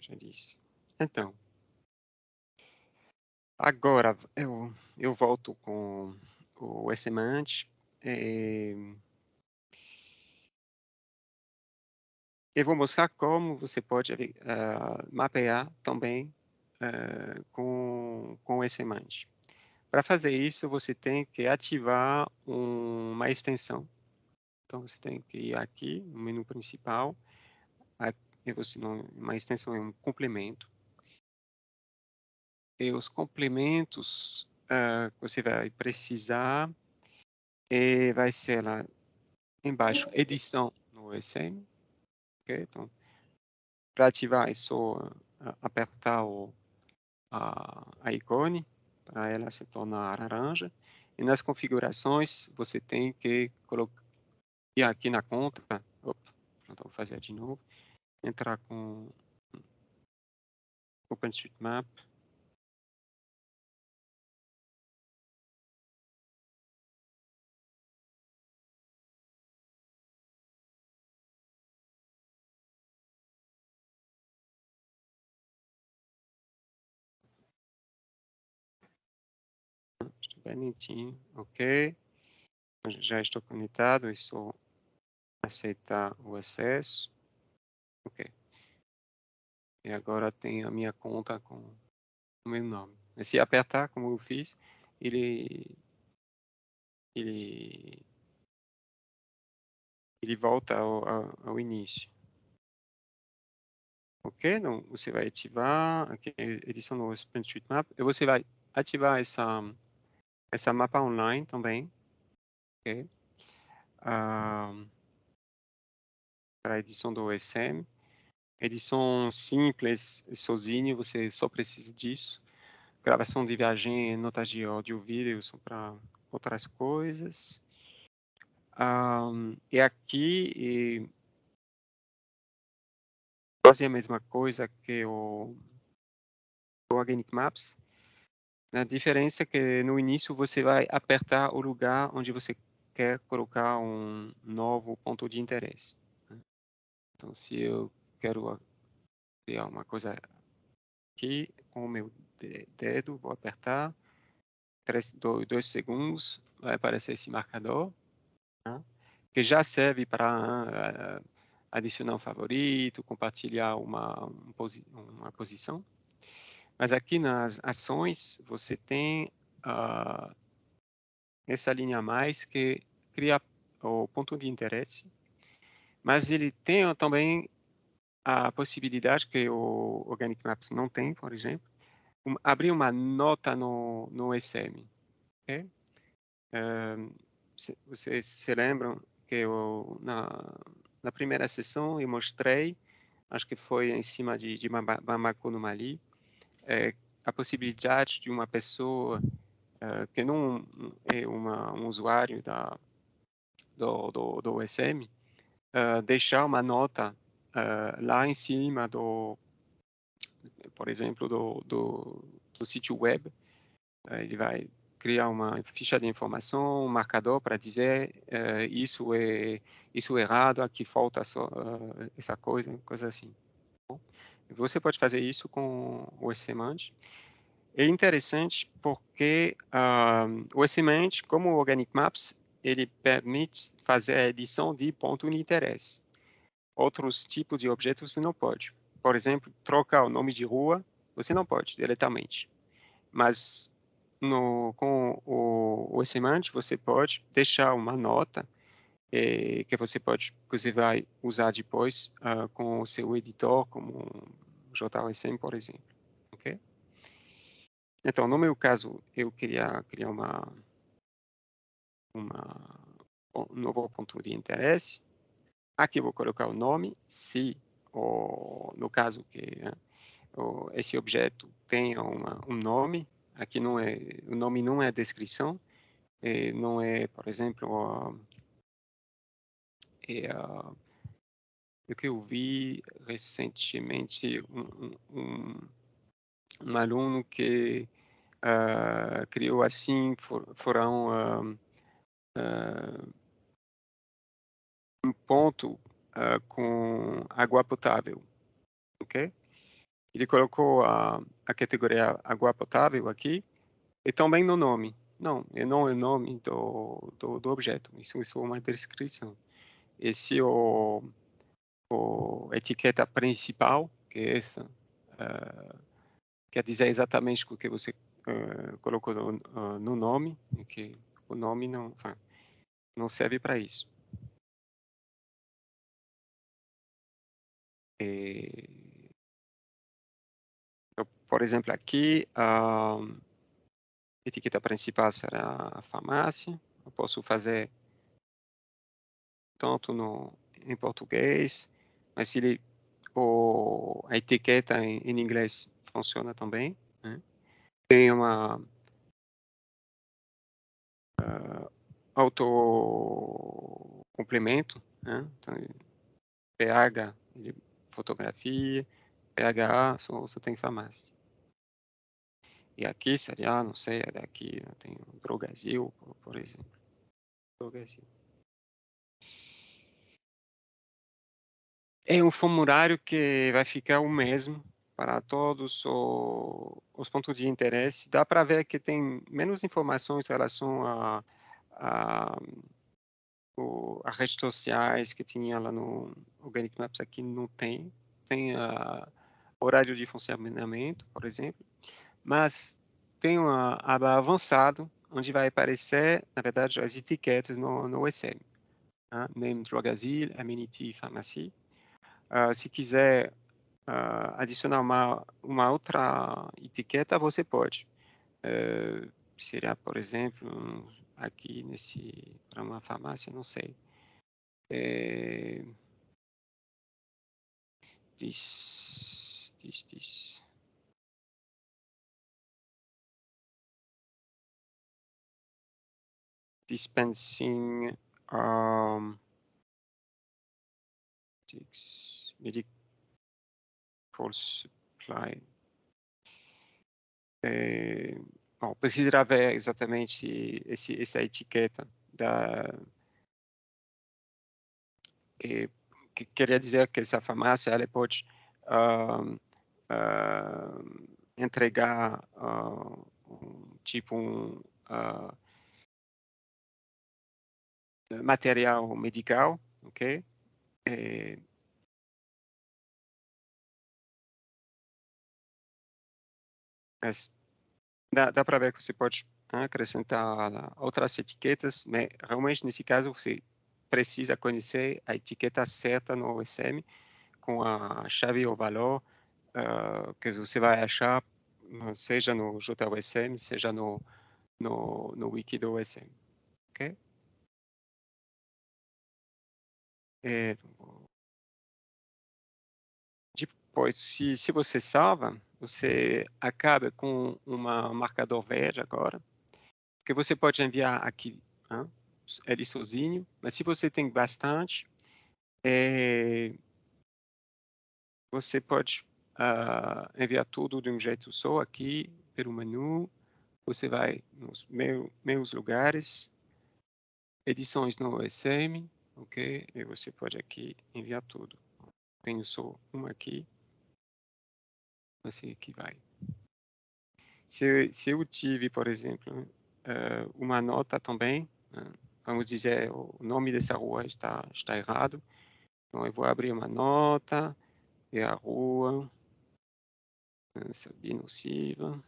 já disse. Então, agora eu volto com o semante. Eu vou mostrar como você pode mapear também com o semante. Para fazer isso, você tem que ativar uma extensão. Então, você tem que ir aqui no menu principal. Aqui uma extensão é um complemento. E os complementos que você vai precisar vai ser lá embaixo, edição no OSM. Okay? Então, para ativar, é só apertar a ícone para ela se tornar laranja. E nas configurações, você tem que colocar aqui na conta. Opa, então vou fazer de novo. Entrar com OpenStreetMap. Estou bonitinho, ok. Já estou conectado, estou aceitar o acesso. Ok. E agora tenho a minha conta com o meu nome. E se apertar, como eu fiz, ele volta ao início. Ok? Então, você vai ativar aqui, edição no OpenStreetMap, e você vai ativar essa mapa online também. Ok? Para a edição do OSM. Edição simples, sozinho, você só precisa disso. Gravação de viagem, notas de áudio e vídeo são para outras coisas. E aqui quase a mesma coisa que o Organic Maps. A diferença é que no início você vai apertar o lugar onde você quer colocar um novo ponto de interesse. Então, se eu quero criar uma coisa aqui, com o meu dedo, vou apertar, 2 segundos, vai aparecer esse marcador, né, que já serve para adicionar um favorito, compartilhar uma posição. Mas aqui nas ações, você tem essa linha a mais que cria o ponto de interesse, mas ele tem também a possibilidade que o Organic Maps não tem, por exemplo, abrir uma nota no SM. Okay? Vocês se lembram que na primeira sessão eu mostrei, acho que foi em cima de Bamako no Mali, a possibilidade de uma pessoa que não é um usuário do OSM, deixar uma nota lá em cima por exemplo, do sítio web. Ele vai criar uma ficha de informação, um marcador para dizer isso é errado, aqui falta essa coisa assim. Você pode fazer isso com o Semant. É interessante porque o Semant, como o Organic Maps, ele permite fazer a edição de ponto de interesse. Outros tipos de objetos você não pode. Por exemplo, trocar o nome de rua, você não pode diretamente. Mas com o semante, você pode deixar uma nota que você vai usar depois com o seu editor, como JSM, por exemplo. Okay? Então, no meu caso, eu queria criar um novo ponto de interesse. Aqui eu vou colocar o nome, se, no caso que esse objeto tenha um nome. Aqui o nome não é descrição, não é, por exemplo, o que eu vi recentemente um aluno que criou assim, foram um ponto com água potável, ok? ele colocou a categoria água potável aqui, e também no nome. Não, e não o nome do objeto, isso é uma descrição. Esse é a etiqueta principal, que é essa, quer dizer exatamente o que você colocou no nome, que o nome não serve para isso. Então, por exemplo, aqui, a etiqueta principal será a farmácia. Eu posso fazer tanto em português, mas a etiqueta em inglês funciona também, né? Tem uma autocomplemento, né? Então, PH, fotografia, PHA, só tem farmácia. E aqui seria, não sei, daqui eu tenho Drogasil, por exemplo. Drogasil. É um formulário que vai ficar o mesmo para todos os pontos de interesse. Dá para ver que tem menos informações em relação a redes sociais que tinha lá no Organic Maps, aqui não tem. Tem horário de funcionamento, por exemplo, mas tem uma aba avançado, onde vai aparecer, na verdade, as etiquetas no OSM. Né? Name, Drogasil, Amenity, Pharmacy. Se quiser adicionar uma outra etiqueta, você pode. Seria, por exemplo, aqui para uma farmácia, não sei. Diz. Dispensing medical supply. Bom, precisará ver exatamente essa etiqueta que queria dizer que essa farmácia ela pode entregar material medical, ok? Mas dá para ver que você pode acrescentar outras etiquetas, mas realmente nesse caso você precisa conhecer a etiqueta certa no OSM com a chave ou valor que você vai achar, seja no JOSM, seja no wiki do OSM, ok? Depois, se você salva, você acaba com um marcador verde agora, que você pode enviar aqui, ele sozinho, mas se você tem bastante, você pode enviar tudo de um jeito só aqui, pelo menu, você vai nos meus lugares, edições no OSM, ok? E você pode aqui enviar tudo. Tenho só uma aqui, você aqui vai. Se eu tive, por exemplo, uma nota também, vamos dizer, o nome dessa rua está errado, então eu vou abrir uma nota, e a rua, Sabino Silva,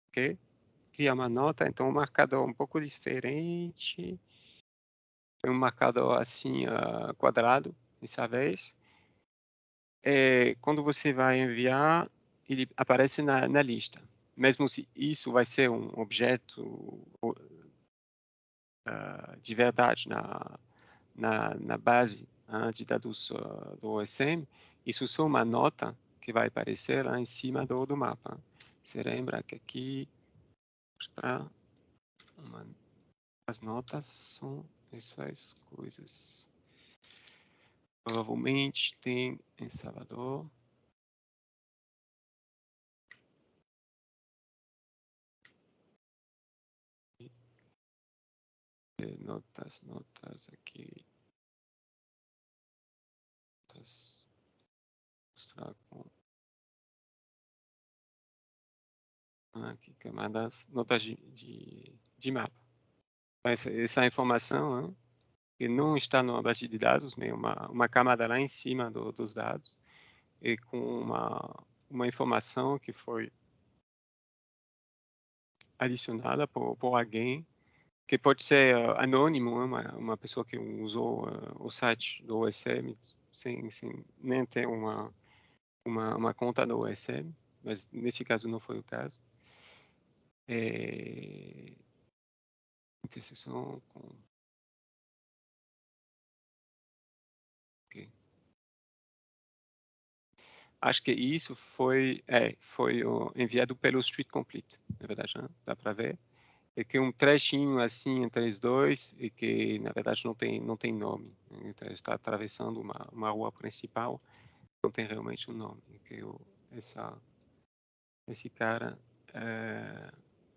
ok? Cria uma nota, então um marcador um pouco diferente, um marcador assim, quadrado, dessa vez. Quando você vai enviar, ele aparece na lista. Mesmo se isso vai ser um objeto de verdade na base de dados do OSM, isso só uma nota que vai aparecer lá em cima do mapa. Você lembra que aqui está as notas são essas coisas. Provavelmente tem em Salvador. Notas aqui. Notas mostrar aqui, camadas, notas de mapa. Essa informação, né, que não está numa base de dados, né, uma camada lá em cima dos dados, e com uma informação que foi adicionada por alguém, que pode ser anônimo, né, uma pessoa que usou o site do OSM sem nem ter uma conta do OSM, mas nesse caso não foi o caso. Interseção com... Okay. Acho que isso foi enviado pelo Street Complete, na verdade, né? Dá para ver. É que um trechinho assim entre os dois e que na verdade não tem nome. Então está atravessando uma rua principal, não tem realmente um nome. Que esse cara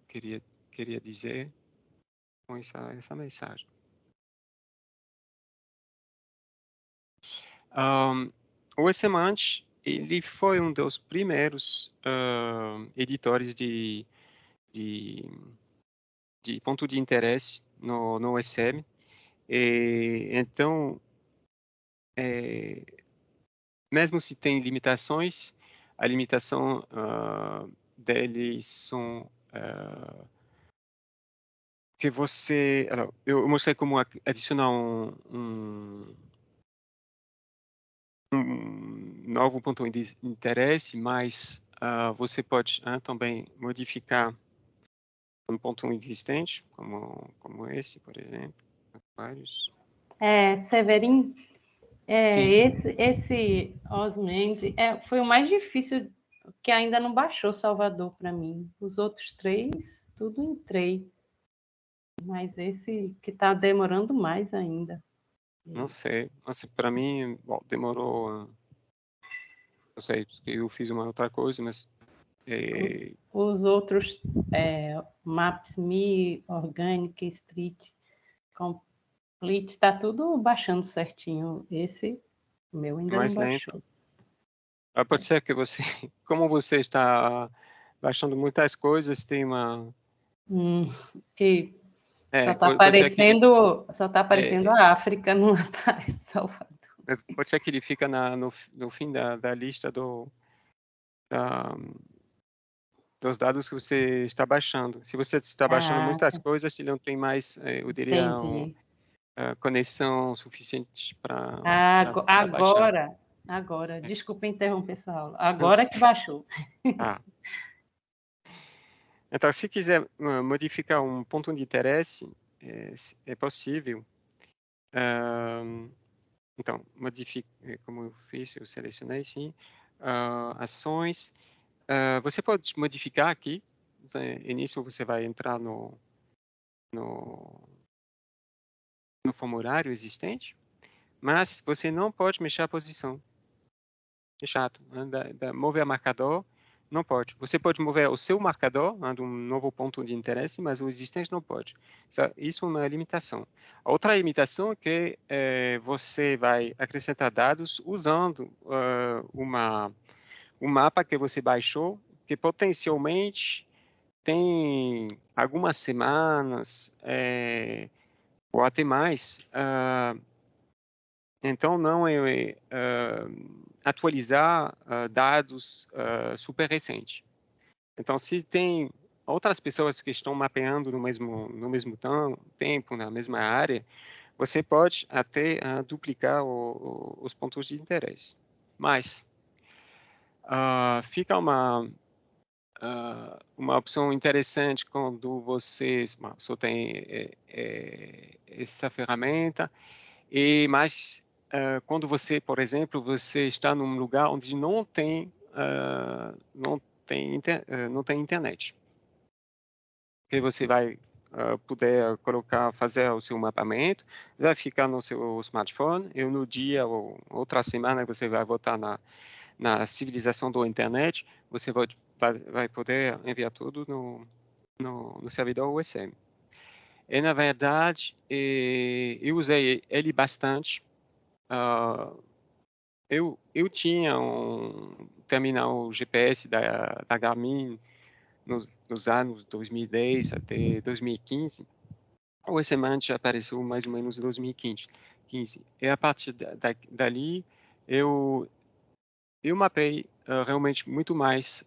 queria dizer com essa mensagem. O Semante, ele foi um dos primeiros editores de ponto de interesse no OSM. Então, mesmo se tem limitações, a limitação deles são que você... Eu mostrei como adicionar um novo ponto de interesse, mas você pode também modificar um ponto existente, como esse, por exemplo. Vários. Severin, Sim. esse Osmend foi o mais difícil, que ainda não baixou Salvador para mim. Os outros 3, tudo entrei. Mas esse que está demorando mais ainda. Não sei. Assim, para mim, demorou... Não sei, porque eu fiz uma outra coisa, mas... Os outros, Maps.me, Organic, Street, Complete, está tudo baixando certinho. Esse, o meu ainda mais não lento. baixou. Pode ser que você, como você está baixando muitas coisas, tem uma... Que só está pode ser que aparecendo a África, não aparece Salvador. Pode ser que ele fica no fim da lista dos dados que você está baixando. Se você está baixando muitas coisas, ele não tem mais, eu diria, conexão suficiente para baixar. Agora, desculpa interromper sua aula. Agora que baixou. Então, se quiser modificar um ponto de interesse, é possível. Então, modifique, como eu fiz, eu selecionei, sim. Ações. Você pode modificar aqui. Início, você vai entrar no formulário existente, mas você não pode mexer a posição. É chato. Mover marcador, não pode. Você pode mover o seu marcador, de um novo ponto de interesse, mas o existente não pode. Isso é uma limitação. A outra limitação é que você vai acrescentar dados usando um mapa que você baixou, que potencialmente tem algumas semanas, ou até mais. Então, não atualizar dados super recentes. Então, se tem outras pessoas que estão mapeando no mesmo tempo, na mesma área, você pode até duplicar os pontos de interesse. Mas fica uma opção interessante quando você só tem essa ferramenta, mas quando você, por exemplo, você está num lugar onde não tem internet, que você vai poder fazer o seu mapeamento, vai ficar no seu smartphone, e no dia ou outra semana você vai voltar na civilização da internet, você vai poder enviar tudo no servidor USM. E, na verdade, eu usei ele bastante eu tinha um terminal GPS da Garmin nos anos 2010 até 2015. O SMANT apareceu mais ou menos em 2015. E a partir dali, eu mapei realmente muito mais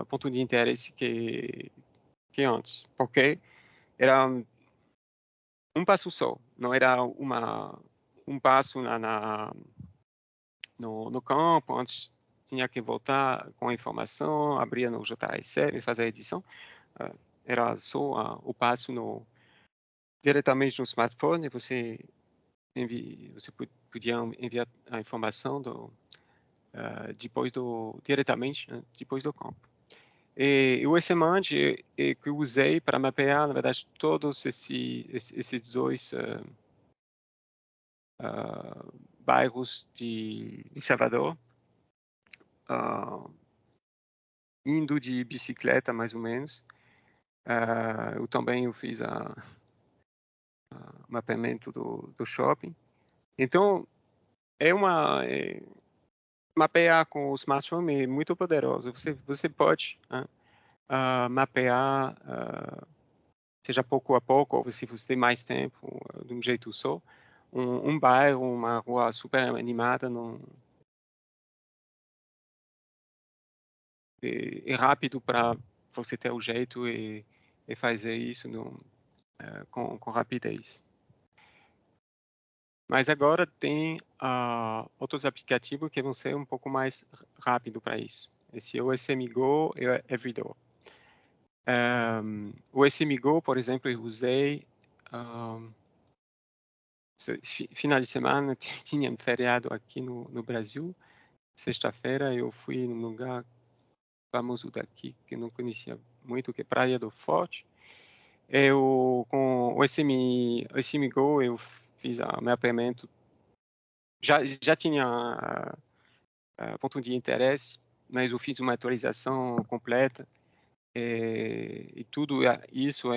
ponto de interesse que antes, porque era um passo só, não era um passo no campo, antes tinha que voltar com a informação, abrir no JSF e fazer a edição. Era só o passo diretamente no smartphone, você podia enviar a informação diretamente, né, depois do campo. E o SMANT que eu usei para mapear, na verdade, todos esses dois bairros de Salvador, indo de bicicleta, mais ou menos. Eu também fiz o mapeamento do shopping. Então, mapear com o smartphone é muito poderoso. Você pode mapear, seja pouco a pouco, ou se você tem mais tempo, de um jeito só, um bairro, uma rua super animada, é rápido para você ter o jeito e fazer isso com rapidez. Mas agora tem outros aplicativos que vão ser um pouco mais rápido para isso. Esse é o SMGo e o Everydoor. O SMGo, por exemplo, eu usei final de semana, tinha um feriado aqui no Brasil. Sexta-feira eu fui num lugar famoso daqui, que eu não conhecia muito, que é Praia do Forte. Com o SMGo, eu fiz o mapeamento. Já tinha ponto de interesse, mas eu fiz uma atualização completa. E tudo isso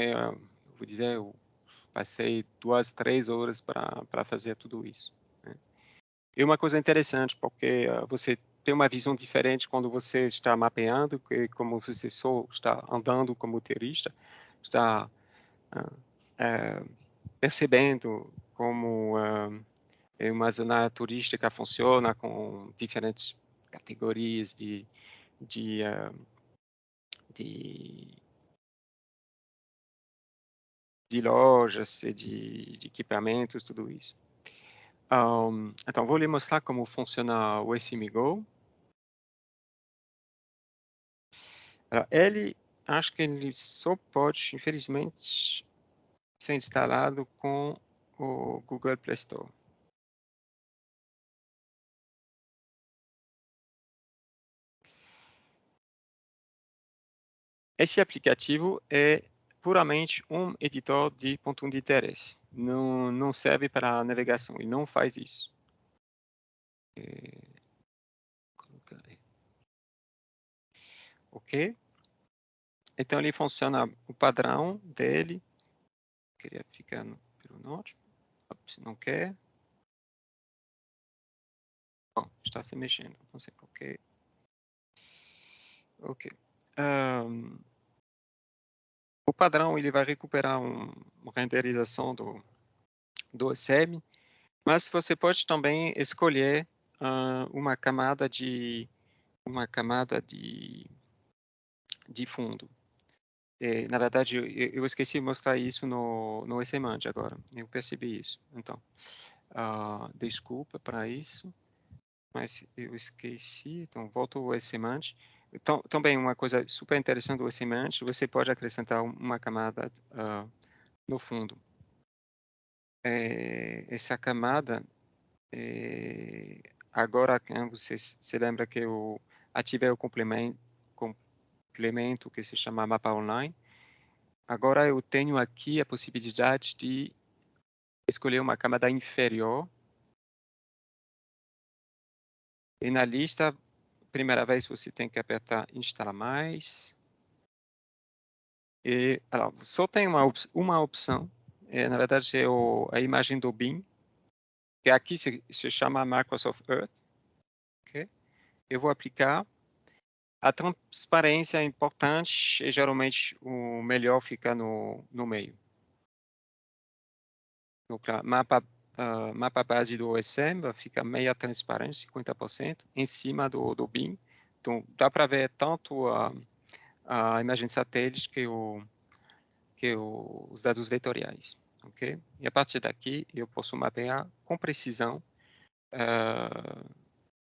vou dizer, eu passei 2, 3 horas para fazer tudo isso, né? E uma coisa interessante, porque você tem uma visão diferente quando você está mapeando, que como você só está andando como turista, está percebendo como uma zona turística funciona com diferentes categorias de lojas, de equipamentos, tudo isso. Então, vou lhe mostrar como funciona o SMGo. Acho que ele só pode, infelizmente, ser instalado com o Google Play Store. Esse aplicativo é puramente um editor de ponto de interesse. Não serve para navegação, ele não faz isso. Ok? Então, ele funciona o padrão dele. Queria ficar pelo norte. Se não quer. Bom, está se mexendo. Não sei porquê. Ok. O padrão ele vai recuperar uma renderização do SM, mas você pode também escolher uma camada de fundo. Na verdade, eu esqueci de mostrar isso no SMANT agora. Eu percebi isso. Então, desculpa para isso, mas eu esqueci. Então, volto ao SMANT. Então, também uma coisa super interessante do SMANT, você pode acrescentar uma camada no fundo. Essa camada, agora você se lembra que eu ativei o complemento que se chama Mapa Online. Agora eu tenho aqui a possibilidade de escolher uma camada inferior. E na lista, primeira vez você tem que apertar Instalar Mais. E só tem uma opção. Na verdade, é a imagem do BIM, que aqui se chama Microsoft Earth. ok? Eu vou aplicar. A transparência é importante e geralmente o melhor fica no meio. No mapa base do OSM fica meia transparência, 50%, em cima do BIM. Então, dá para ver tanto a imagem de satélite que os dados vetoriais. Okay? E a partir daqui, eu posso mapear com precisão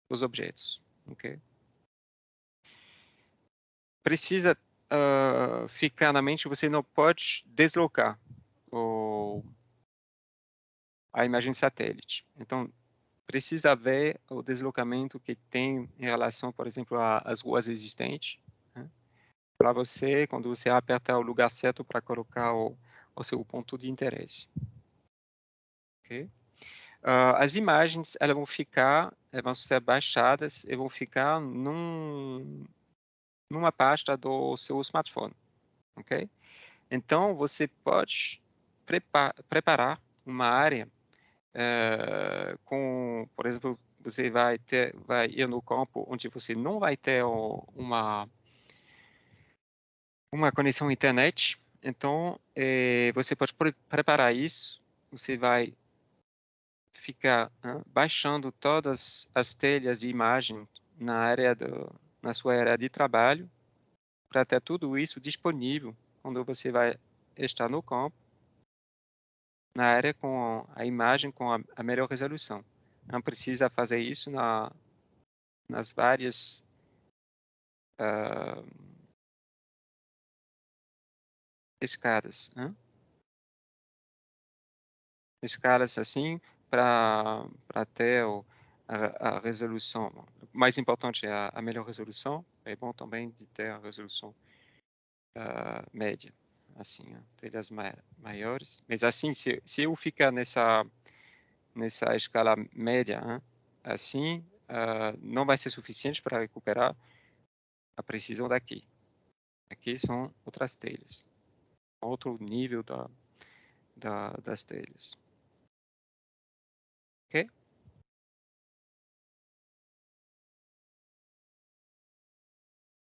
os objetos. Okay? Precisa ficar na mente que você não pode deslocar a imagem satélite. Então, precisa ver o deslocamento que tem em relação, por exemplo, às ruas existentes, né? Para você, quando você apertar o lugar certo para colocar o seu ponto de interesse. Okay? As imagens elas vão ser baixadas e vão ficar numa pasta do seu smartphone, ok? Então você pode preparar uma área com, por exemplo, você vai ir no campo onde você não vai ter uma conexão à internet. Então você pode preparar isso. Você vai ficar baixando todas as telhas de imagem na sua área de trabalho, para ter tudo isso disponível quando você vai estar no campo, na área com a imagem com a melhor resolução. Não precisa fazer isso nas várias escadas, escalas assim para ter a resolução. O mais importante é a melhor resolução. É bom também de ter a resolução média, assim, telhas maiores. Mas assim, se eu ficar nessa escala média, assim, não vai ser suficiente para recuperar a precisão daqui. Aqui são outras telhas, outro nível das telhas. Ok?